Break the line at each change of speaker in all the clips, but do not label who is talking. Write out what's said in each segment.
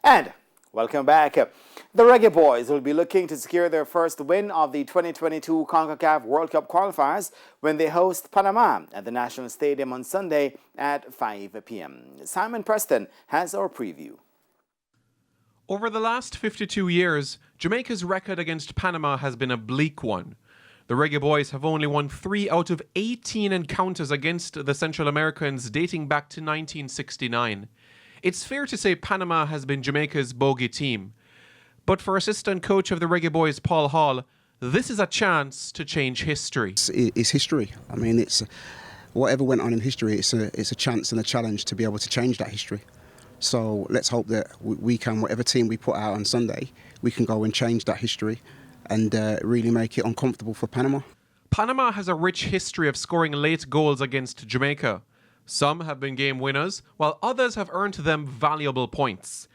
And welcome back. The Reggae Boyz will be looking to secure their first win of the 2022 CONCACAF World Cup qualifiers when they host Panama at the National Stadium on Sunday at 5 p.m. Simon Preston has our preview.
Over the last 52 years, Jamaica's record against Panama has been a bleak one. The Reggae Boyz have only won 3 out of 18 encounters against the Central Americans dating back to 1969. It's fair to say Panama has been Jamaica's bogey team. But for assistant coach of the Reggae Boyz, Paul Hall, this is a chance to change history.
It's history. I mean, it's whatever went on in history, it's a chance and a challenge to be able to change that history. So let's hope that we can, whatever team we put out on Sunday, we can go and change that history and really make it uncomfortable for Panama.
Panama has a rich history of scoring late goals against Jamaica. Some have been game winners, while others have earned them valuable points.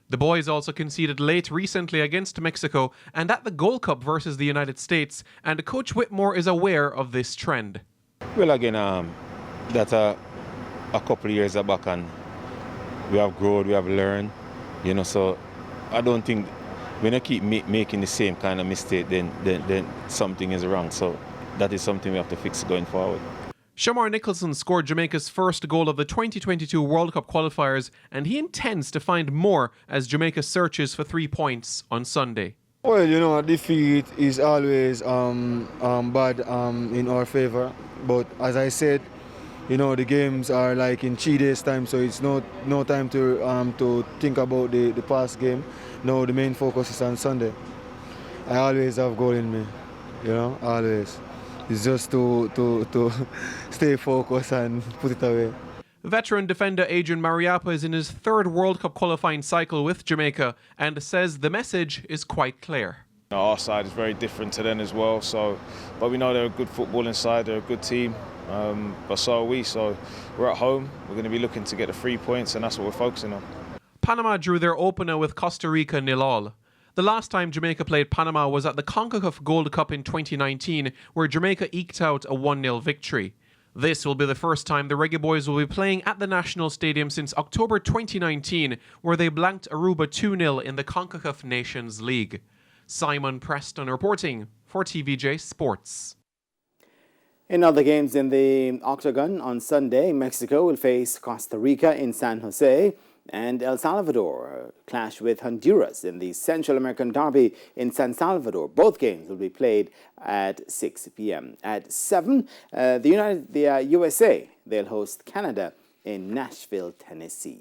The boys also conceded late recently against Mexico and at the Gold Cup versus the United States, and Coach Whitmore is aware of this trend.
Well, again, that's a couple of years back, and we have grown, we have learned, so I don't think when I keep making the same kind of mistake, then something is wrong. So that is something we have to fix going forward.
Shamar Nicholson scored Jamaica's first goal of the 2022 World Cup qualifiers, and he intends to find more as Jamaica searches for 3 points on Sunday.
Well, a defeat is always bad in our favour. But as I said, the games are like in 3 days' time, so it's no time to think about the past game. No, the main focus is on Sunday. I always have goal in me, always. It's just to stay focused and put it away.
Veteran defender Adrian Mariappa is in his 3rd World Cup qualifying cycle with Jamaica and says the message is quite clear.
Our side is very different to them as well, but we know they're a good footballing side, they're a good team, but so are we. So we're at home, we're going to be looking to get the 3 points, and that's what we're focusing on.
Panama drew their opener with Costa Rica 0-0. The last time Jamaica played Panama was at the CONCACAF Gold Cup in 2019, where Jamaica eked out a 1-0 victory. This will be the first time the Reggae Boyz will be playing at the National Stadium since October 2019, where they blanked Aruba 2-0 in the CONCACAF Nations League. Simon Preston reporting for TVJ Sports.
In other games in the Octagon on Sunday, Mexico will face Costa Rica in San Jose, and El Salvador clash with Honduras in the Central American Derby in San Salvador. Both games will be played at 6 p.m. At 7, the USA, they'll host Canada in Nashville, Tennessee.